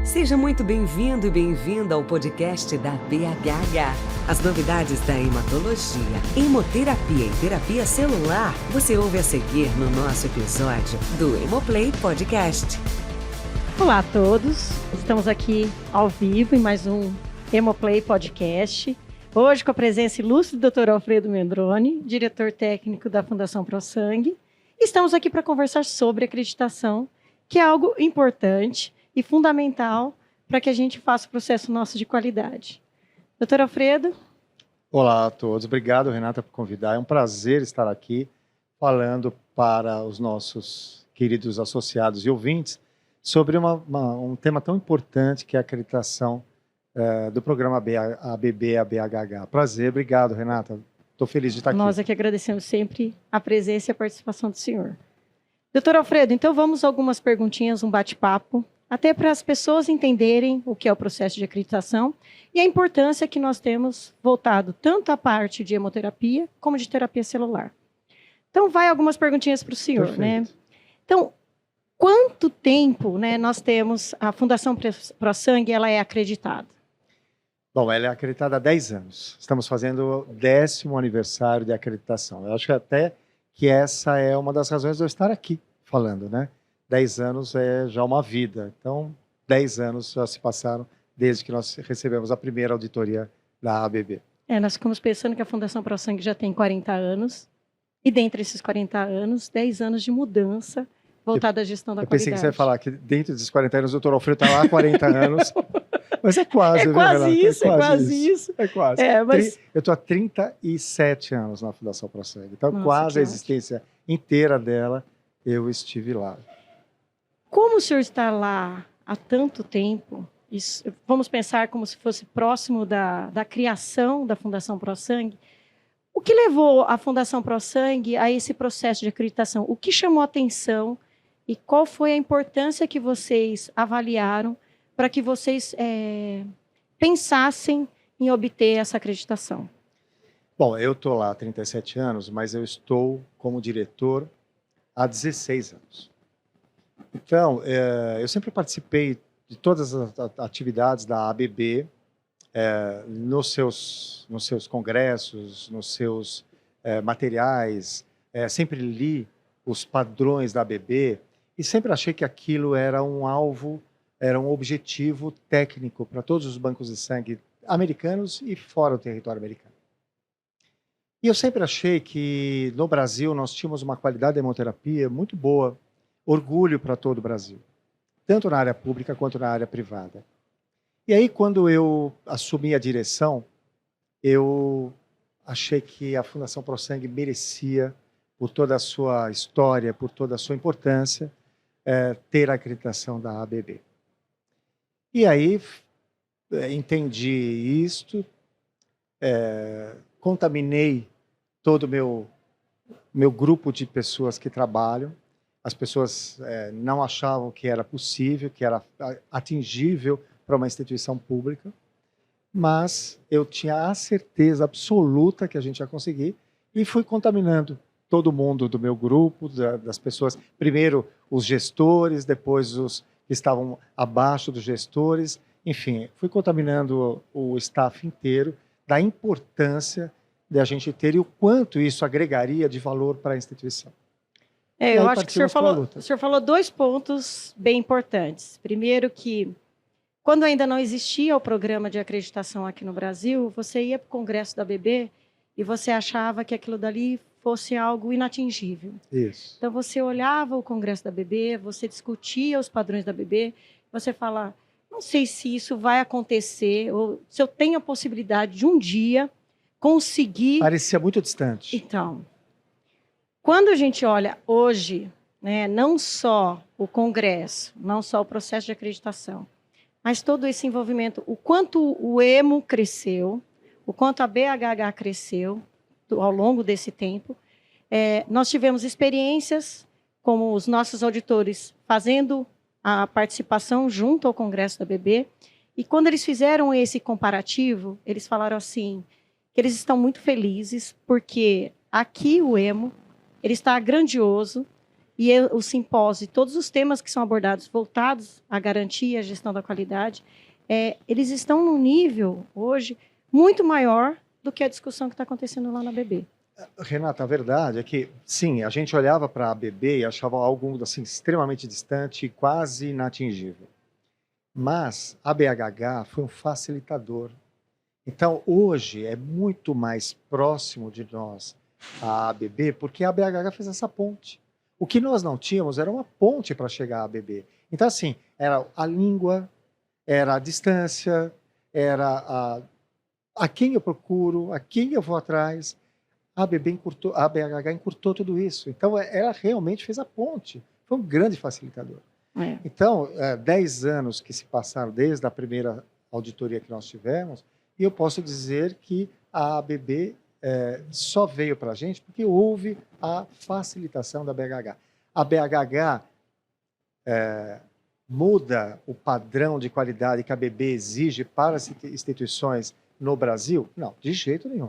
Seja muito bem-vindo e bem-vinda ao podcast da BHH. As novidades da hematologia, hemoterapia e terapia celular, você ouve a seguir no nosso episódio do Hemoplay Podcast. Olá a todos, estamos aqui ao vivo em mais um Hemoplay Podcast. Hoje com a presença ilustre do Dr. Alfredo Mendroni, diretor técnico da Fundação ProSangue. Estamos aqui para conversar sobre acreditação, que é algo importante e fundamental para que a gente faça o processo nosso de qualidade. Doutor Alfredo. Olá a todos, obrigado Renata por convidar, é um prazer estar aqui falando para os nossos queridos associados e ouvintes sobre um tema tão importante que é a acreditação do programa ABB-ABHH. Prazer, obrigado Renata, estou feliz de estar aqui. Nós aqui agradecemos sempre a presença e a participação do senhor. Doutor Alfredo, então vamos a algumas perguntinhas, um bate-papo, até para as pessoas entenderem o que é o processo de acreditação e a importância que nós temos voltado tanto à parte de hemoterapia como de terapia celular. Então, vai algumas perguntinhas para o senhor, Perfeito. né? Então, quanto tempo, né, nós temos a Fundação ProSangue, ela é acreditada? Bom, ela é acreditada há 10 anos. Estamos fazendo o 10º aniversário de acreditação. Eu acho que até que essa é uma das razões de eu estar aqui falando, né? 10 anos é já uma vida. Então, 10 anos já se passaram desde que nós recebemos a primeira auditoria da ABB. Nós ficamos pensando que a Fundação ProSangue já tem 40 anos. E dentre esses 40 anos, 10 anos de mudança voltada à gestão da qualidade. Eu pensei que você ia falar que dentro desses 40 anos o Dr. Alfredo está lá há 40 anos. Mas é quase, é viu, quase Renata? isso, é quase isso. É quase. Mas... Eu estou há 37 anos na Fundação ProSangue. Então, Nossa, quase a existência inteira dela, eu estive lá. Como o senhor está lá há tanto tempo, vamos pensar como se fosse próximo da criação da Fundação ProSangue, o que levou a Fundação ProSangue a esse processo de acreditação? O que chamou a atenção e qual foi a importância que vocês avaliaram para que vocês pensassem em obter essa acreditação? Bom, eu estou lá há 37 anos, mas eu estou como diretor há 16 anos. Então, eu sempre participei de todas as atividades da ABB, nos seus congressos, nos seus materiais, sempre li os padrões da ABB e sempre achei que aquilo era um alvo, era um objetivo técnico para todos os bancos de sangue americanos e fora do território americano. E eu sempre achei que no Brasil nós tínhamos uma qualidade de hemoterapia muito boa, orgulho para todo o Brasil, tanto na área pública quanto na área privada. E aí, quando eu assumi a direção, eu achei que a Fundação ProSangue merecia, por toda a sua história, por toda a sua importância, ter a acreditação da ABB. E aí, entendi isto, contaminei todo o meu grupo de pessoas que trabalham. As pessoas não achavam que era possível, que era atingível para uma instituição pública, mas eu tinha a certeza absoluta que a gente ia conseguir e fui contaminando todo mundo do meu grupo, das pessoas, primeiro os gestores, depois os que estavam abaixo dos gestores, enfim, fui contaminando o staff inteiro da importância de a gente ter e o quanto isso agregaria de valor para a instituição. Eu acho que o senhor falou 2 pontos bem importantes. Primeiro que, quando ainda não existia o programa de acreditação aqui no Brasil, você ia para o congresso da ABB e você achava que aquilo dali fosse algo inatingível. Isso. Então, você olhava o congresso da ABB, você discutia os padrões da ABB, você fala, não sei se isso vai acontecer, ou se eu tenho a possibilidade de um dia conseguir... Parecia muito distante. Então... Quando a gente olha hoje, né, não só o Congresso, não só o processo de acreditação, mas todo esse envolvimento, o quanto o EMO cresceu, o quanto a BHH cresceu ao longo desse tempo, nós tivemos experiências como os nossos auditores fazendo a participação junto ao Congresso da ABB, e quando eles fizeram esse comparativo, eles falaram assim, que eles estão muito felizes porque aqui o EMO ele está grandioso, e o simpósio, todos os temas que são abordados voltados à garantia, à gestão da qualidade, eles estão num nível, hoje, muito maior do que a discussão que está acontecendo lá na ABB. Renata, a verdade é que, sim, a gente olhava para a ABB e achava algo assim, extremamente distante e quase inatingível. Mas a BHH foi um facilitador. Então, hoje, é muito mais próximo de nós a ABB, porque a BHH fez essa ponte. O que nós não tínhamos era uma ponte para chegar à ABB. Então, assim, era a língua, era a distância, era a quem eu procuro, a quem eu vou atrás. A BHH encurtou tudo isso. Então, ela realmente fez a ponte. Foi um grande facilitador. Então, 10 anos que se passaram desde a primeira auditoria que nós tivemos, e eu posso dizer que a ABB só veio para a gente porque houve a facilitação da BHH. A BHH muda o padrão de qualidade que a ABB exige para as instituições no Brasil? Não, de jeito nenhum.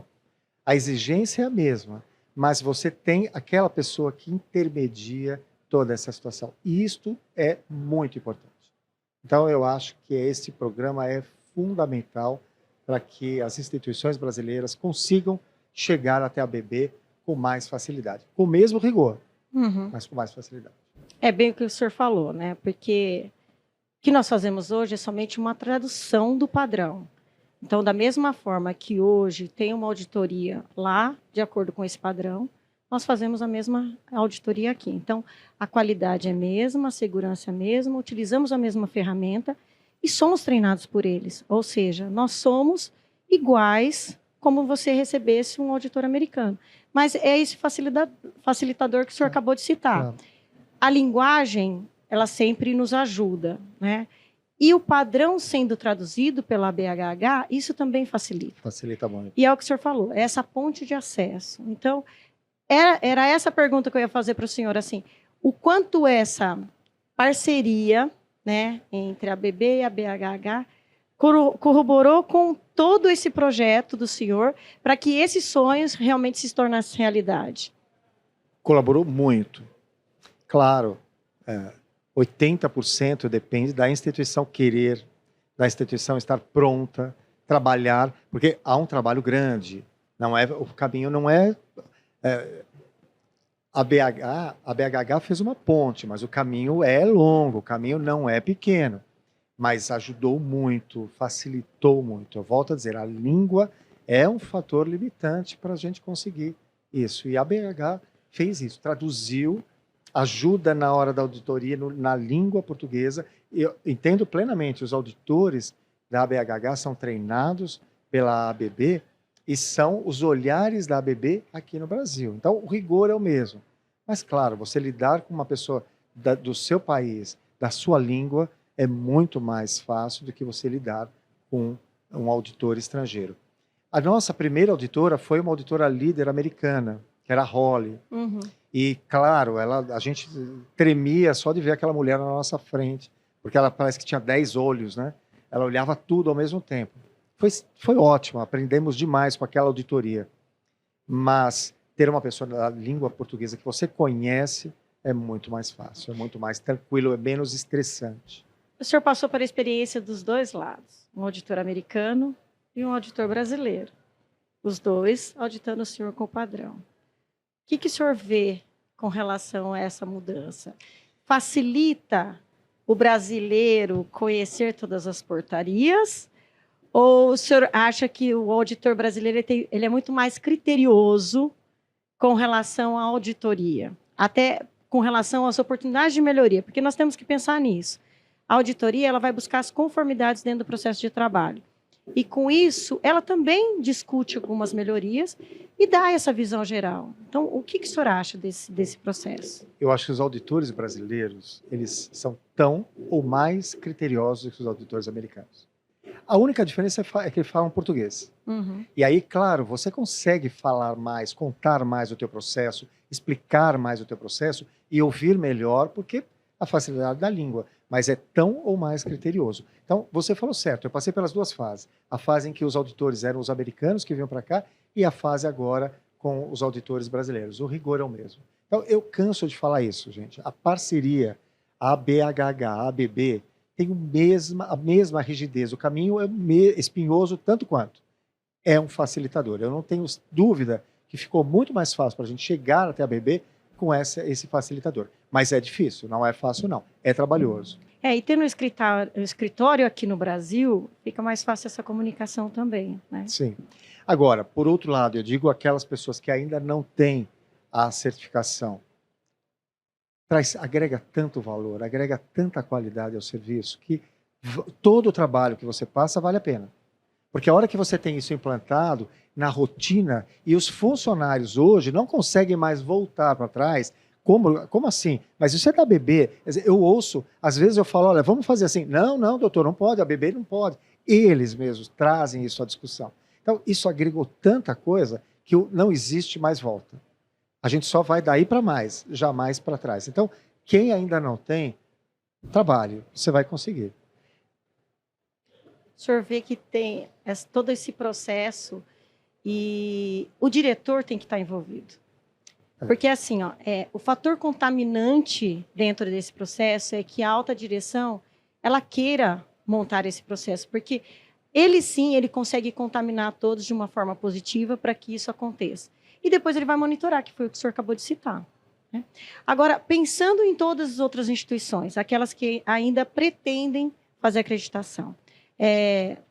A exigência é a mesma, mas você tem aquela pessoa que intermedia toda essa situação. E isto é muito importante. Então, eu acho que esse programa é fundamental para que as instituições brasileiras consigam chegar até a ABB com mais facilidade. Com o mesmo rigor, mas com mais facilidade. É bem o que o senhor falou, né? Porque o que nós fazemos hoje é somente uma tradução do padrão. Então, da mesma forma que hoje tem uma auditoria lá, de acordo com esse padrão, nós fazemos a mesma auditoria aqui. Então, a qualidade é a mesma, a segurança é a mesma, utilizamos a mesma ferramenta e somos treinados por eles. Ou seja, nós somos iguais como você recebesse um auditor americano. Mas é esse facilitador que o senhor acabou de citar. Claro. A linguagem, ela sempre nos ajuda, né? E o padrão sendo traduzido pela BHH, isso também facilita. Facilita muito. E é o que o senhor falou, é essa ponte de acesso. Então, era essa pergunta que eu ia fazer para o senhor, assim, o quanto essa parceria, né, entre a ABB e a BHH corroborou com todo esse projeto do senhor para que esses sonhos realmente se tornassem realidade? Colaborou muito. Claro, 80% depende da instituição querer, da instituição estar pronta, trabalhar, porque há um trabalho grande. O caminho não é... A BHH fez uma ponte, mas o caminho é longo, o caminho não é pequeno. Mas ajudou muito, facilitou muito. Eu volto a dizer, a língua é um fator limitante para a gente conseguir isso. E a BHH fez isso, traduziu, ajuda na hora da auditoria na língua portuguesa. Eu entendo plenamente, os auditores da BHH são treinados pela ABB e são os olhares da ABB aqui no Brasil. Então, o rigor é o mesmo. Mas, claro, você lidar com uma pessoa do seu país, da sua língua, é muito mais fácil do que você lidar com um auditor estrangeiro. A nossa primeira auditora foi uma auditora líder americana, que era a Holly. E, claro, a gente tremia só de ver aquela mulher na nossa frente, porque ela parece que tinha 10 olhos, né? Ela olhava tudo ao mesmo tempo. Foi ótimo, aprendemos demais com aquela auditoria. Mas ter uma pessoa da língua portuguesa que você conhece é muito mais fácil, é muito mais tranquilo, é menos estressante. O senhor passou por a experiência dos dois lados, um auditor americano e um auditor brasileiro. Os dois auditando o senhor com o padrão. O que o senhor vê com relação a essa mudança? Facilita o brasileiro conhecer todas as portarias? Ou o senhor acha que o auditor brasileiro ele é muito mais criterioso com relação à auditoria? Até com relação às oportunidades de melhoria, porque nós temos que pensar nisso. A auditoria ela vai buscar as conformidades dentro do processo de trabalho. E, com isso, ela também discute algumas melhorias e dá essa visão geral. Então, o que o senhor acha desse processo? Eu acho que os auditores brasileiros, eles são tão ou mais criteriosos que os auditores americanos. A única diferença é que eles falam português. E aí, claro, você consegue falar mais, contar mais o teu processo, explicar mais o teu processo e ouvir melhor, porque a facilidade da língua, mas é tão ou mais criterioso. Então, você falou certo, eu passei pelas duas fases. A fase em que os auditores eram os americanos que vinham para cá e a fase agora com os auditores brasileiros. O rigor é o mesmo. Então, eu canso de falar isso, gente. A parceria, a ABHH, a ABB, tem a mesma rigidez. O caminho é espinhoso tanto quanto. É um facilitador. Eu não tenho dúvida que ficou muito mais fácil para a gente chegar até a ABB com esse facilitador. Mas é difícil, não é fácil não. É trabalhoso. E tendo um escritório aqui no Brasil, fica mais fácil essa comunicação também, né? Sim. Agora, por outro lado, eu digo aquelas pessoas que ainda não têm a certificação, agrega tanto valor, agrega tanta qualidade ao serviço, que todo o trabalho que você passa vale a pena. Porque a hora que você tem isso implantado na rotina, e os funcionários hoje não conseguem mais voltar para trás, como assim? Mas isso é da ABB. Eu ouço, às vezes eu falo, olha, vamos fazer assim. Não, doutor, não pode, a ABB não pode. Eles mesmos trazem isso à discussão. Então, isso agregou tanta coisa que não existe mais volta. A gente só vai daí para mais, jamais para trás. Então, quem ainda não tem, trabalhe, você vai conseguir. O senhor vê que tem todo esse processo e o diretor tem que estar envolvido. Porque assim, o fator contaminante dentro desse processo é que a alta direção, ela queira montar esse processo, porque ele consegue contaminar todos de uma forma positiva para que isso aconteça. E depois ele vai monitorar, que foi o que o senhor acabou de citar, né? Agora, pensando em todas as outras instituições, aquelas que ainda pretendem fazer acreditação,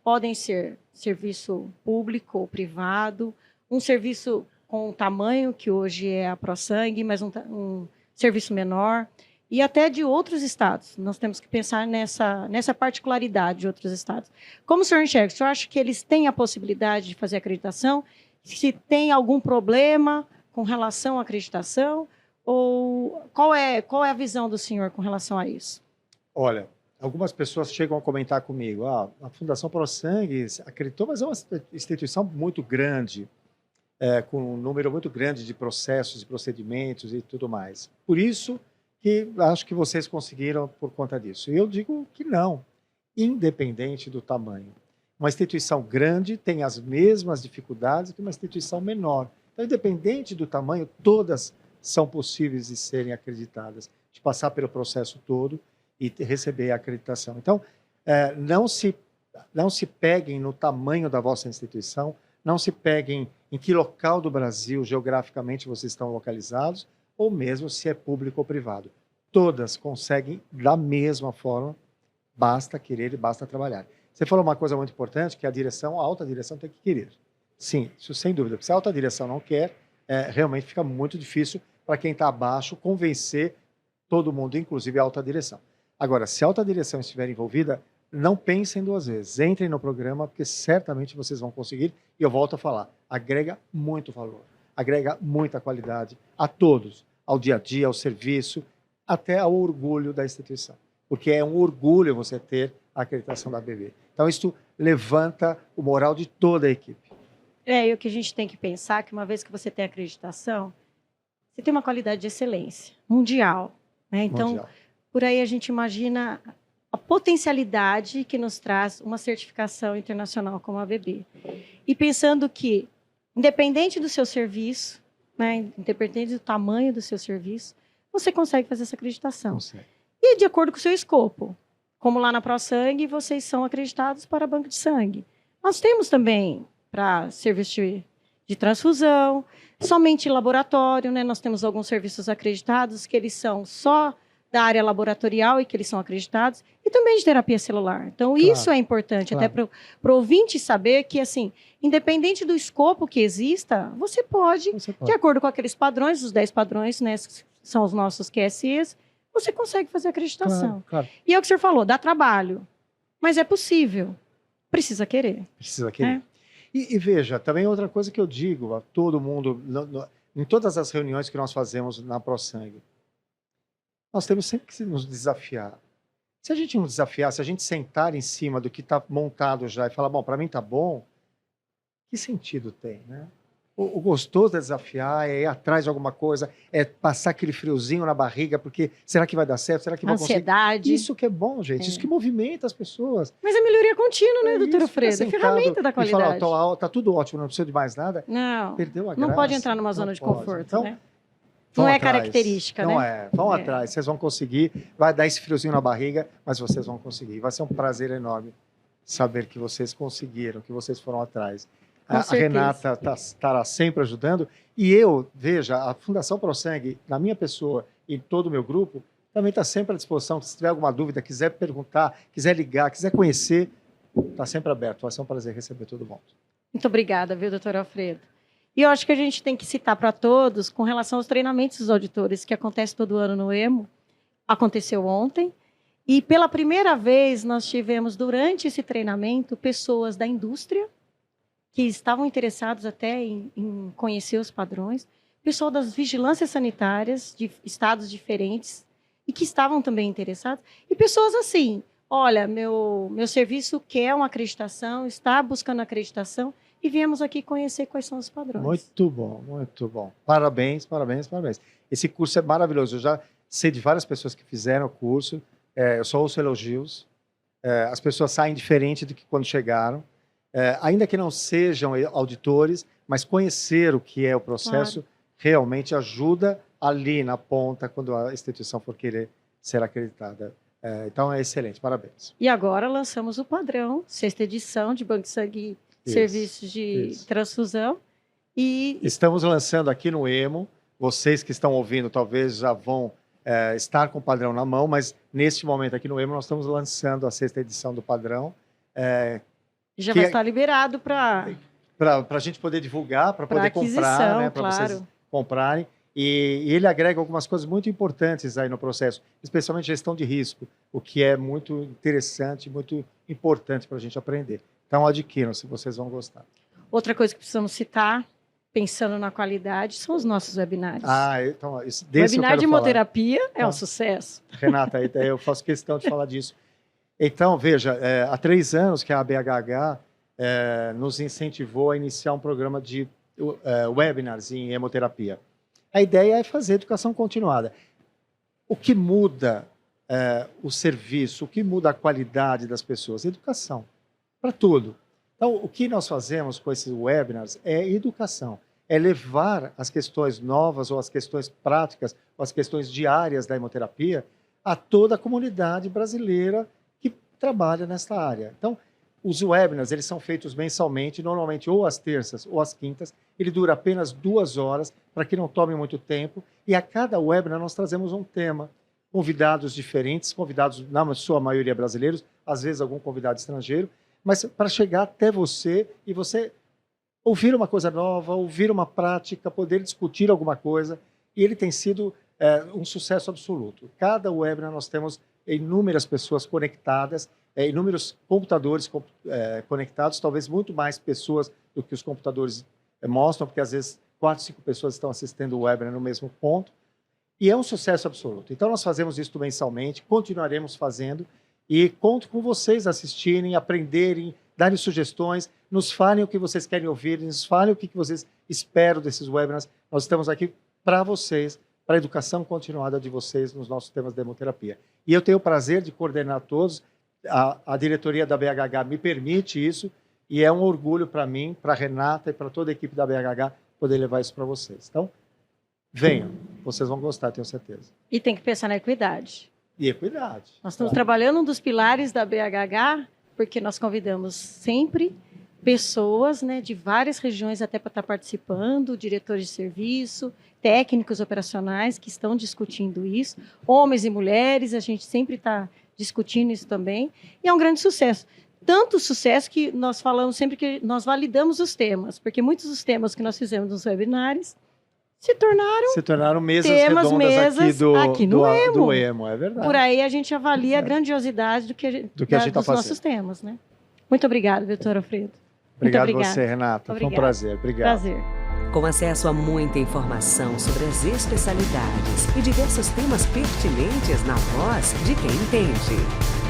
podem ser serviço público ou privado, um serviço com o tamanho que hoje é a ProSangue, mas um serviço menor, e até de outros estados. Nós temos que pensar nessa particularidade de outros estados. Como o senhor enxerga? O senhor acha que eles têm a possibilidade de fazer acreditação? Se tem algum problema com relação à acreditação? Ou qual é a visão do senhor com relação a isso? Olha, algumas pessoas chegam a comentar comigo, a Fundação ProSangue acreditou, mas é uma instituição muito grande, com um número muito grande de processos e procedimentos e tudo mais. Por isso que acho que vocês conseguiram por conta disso. E eu digo que não, independente do tamanho. Uma instituição grande tem as mesmas dificuldades que uma instituição menor. Então, independente do tamanho, todas são possíveis de serem acreditadas, de passar pelo processo todo e receber a acreditação. Então, não se peguem no tamanho da vossa instituição, não se peguem em que local do Brasil, geograficamente, vocês estão localizados, ou mesmo se é público ou privado. Todas conseguem da mesma forma, basta querer e basta trabalhar. Você falou uma coisa muito importante, que a alta direção tem que querer. Sim, isso sem dúvida. Porque se a alta direção não quer, realmente fica muito difícil para quem está abaixo convencer todo mundo, inclusive a alta direção. Agora, se a alta direção estiver envolvida, não pensem duas vezes. Entrem no programa, porque certamente vocês vão conseguir. E eu volto a falar, agrega muito valor, agrega muita qualidade a todos, ao dia a dia, ao serviço, até ao orgulho da instituição. Porque é um orgulho você ter a acreditação da ABB. Então, isso levanta o moral de toda a equipe. E o que a gente tem que pensar é que uma vez que você tem acreditação, você tem uma qualidade de excelência mundial, né? Então, mundial. Por aí a gente imagina a potencialidade que nos traz uma certificação internacional como a ABB. E pensando que, independente do seu serviço, né, independente do tamanho do seu serviço, você consegue fazer essa acreditação. Consegue. E de acordo com o seu escopo. Como lá na ProSangue, vocês são acreditados para banco de sangue. Nós temos também para serviço de transfusão, somente laboratório, né? Nós temos alguns serviços acreditados que eles são só da área laboratorial e que eles são acreditados, e também de terapia celular. Então, claro, isso é importante, claro, até para o ouvinte saber que, assim, independente do escopo que exista, você pode, de acordo com aqueles padrões, os 10 padrões, né, que são os nossos QSEs, você consegue fazer acreditação. Claro, claro. E é o que o senhor falou, dá trabalho, mas é possível. Precisa querer. Precisa querer. E veja, também outra coisa que eu digo a todo mundo, em todas as reuniões que nós fazemos na ProSangue, nós temos sempre que nos desafiar. Se a gente não desafiar, se a gente sentar em cima do que está montado já e falar, bom, para mim está bom, que sentido tem, né? O gostoso é desafiar, é ir atrás de alguma coisa, é passar aquele friozinho na barriga, porque será que vai dar certo? Será que vai conseguir? Ansiedade. Isso que é bom, gente. Isso que movimenta as pessoas. Mas a melhoria contínua, né, doutora Freda? É ferramenta da qualidade. E falar, tá tudo ótimo, não precisa de mais nada. Não. Perdeu a graça. Não pode entrar numa zona de conforto, então, né? Não é atrás. característica, não né? É. Vão atrás, vocês vão conseguir. Vai dar esse friozinho na barriga, mas vocês vão conseguir. Vai ser um prazer enorme saber que vocês conseguiram, que vocês foram atrás. A Renata estará sempre ajudando. E eu, veja, a Fundação Prossegue, na minha pessoa e todo o meu grupo, também está sempre à disposição. Se tiver alguma dúvida, quiser perguntar, quiser ligar, quiser conhecer, está sempre aberto. Vai ser um prazer receber todo mundo. Muito obrigada, viu, doutor Alfredo? E eu acho que a gente tem que citar para todos, com relação aos treinamentos dos auditores, que acontece todo ano no EMO, aconteceu ontem, e pela primeira vez nós tivemos, durante esse treinamento, pessoas da indústria, que estavam interessados até em conhecer os padrões, pessoal das vigilâncias sanitárias de estados diferentes, e que estavam também interessados, e pessoas assim, olha, meu serviço quer uma acreditação, está buscando acreditação, e viemos aqui conhecer quais são os padrões. Muito bom, muito bom. Parabéns, parabéns, parabéns. Esse curso é maravilhoso. Eu já sei de várias pessoas que fizeram o curso, eu só ouço elogios, as pessoas saem diferente do que quando chegaram, ainda que não sejam auditores, mas conhecer o que é o processo realmente ajuda ali na ponta, quando a instituição for querer ser acreditada. Então é excelente, parabéns. E agora lançamos o padrão, 6ª edição de Banco de Sangue e Serviços de Transfusão. E estamos lançando aqui no EMO, vocês que estão ouvindo talvez já vão estar com o padrão na mão, mas neste momento aqui no EMO nós estamos lançando a 6ª edição do padrão. Já vai estar liberado para a gente poder divulgar, para poder comprar, né, para vocês comprarem. E ele agrega algumas coisas muito importantes aí no processo, especialmente gestão de risco, o que é muito interessante, muito importante para a gente aprender. Então, adquiram, se vocês vão gostar. Outra coisa que precisamos citar, pensando na qualidade, são os nossos webinários. Então, o webinar de hemoterapia é um sucesso. Renata, eu faço questão de falar disso. Então, veja, há 3 anos que a ABHH nos incentivou a iniciar um programa de webinars em hemoterapia. A ideia é fazer educação continuada. O que muda o serviço, o que muda a qualidade das pessoas? Educação, para tudo. Então, o que nós fazemos com esses webinars é educação. É levar as questões novas ou as questões práticas ou as questões diárias da hemoterapia a toda a comunidade brasileira que trabalha nessa área. Então, os webinars, eles são feitos mensalmente, normalmente ou às terças ou às quintas. Ele dura apenas 2 horas, para que não tome muito tempo. E a cada webinar nós trazemos um tema. Convidados diferentes, convidados na sua maioria brasileiros, às vezes algum convidado estrangeiro, mas para chegar até você e você ouvir uma coisa nova, ouvir uma prática, poder discutir alguma coisa. E ele tem sido um sucesso absoluto. Cada webinar nós temos inúmeras pessoas conectadas, inúmeros computadores conectados, talvez muito mais pessoas do que os computadores mostram, porque às vezes 4, 5 pessoas estão assistindo o webinar no mesmo ponto, e é um sucesso absoluto. Então nós fazemos isso mensalmente, continuaremos fazendo, e conto com vocês assistirem, aprenderem, darem sugestões, nos falem o que vocês querem ouvir, nos falem o que vocês esperam desses webinars. Nós estamos aqui para vocês, para a educação continuada de vocês nos nossos temas de hemoterapia. E eu tenho o prazer de coordenar todos. A diretoria da BHH me permite isso, e é um orgulho para mim, para a Renata e para toda a equipe da BHH poder levar isso para vocês. Então, venham, vocês vão gostar, tenho certeza. E tem que pensar na equidade. E equidade. Nós estamos trabalhando um dos pilares da BHH, porque nós convidamos sempre pessoas, né, de várias regiões até para estar participando, diretores de serviço, técnicos operacionais que estão discutindo isso, homens e mulheres, a gente sempre está discutindo isso também, e é um grande sucesso. Tanto sucesso que nós falamos sempre que nós validamos os temas, porque muitos dos temas que nós fizemos nos webinários se tornaram mesas redondas aqui no EMO. Do EMO, é verdade. Por aí a gente avalia a grandiosidade do que a gente está fazendo. Nossos temas, né? Muito obrigada, doutor Alfredo. Obrigado a você, Renata. Foi um prazer. Obrigado. Prazer. Com acesso a muita informação sobre as especialidades e diversos temas pertinentes na voz de quem entende.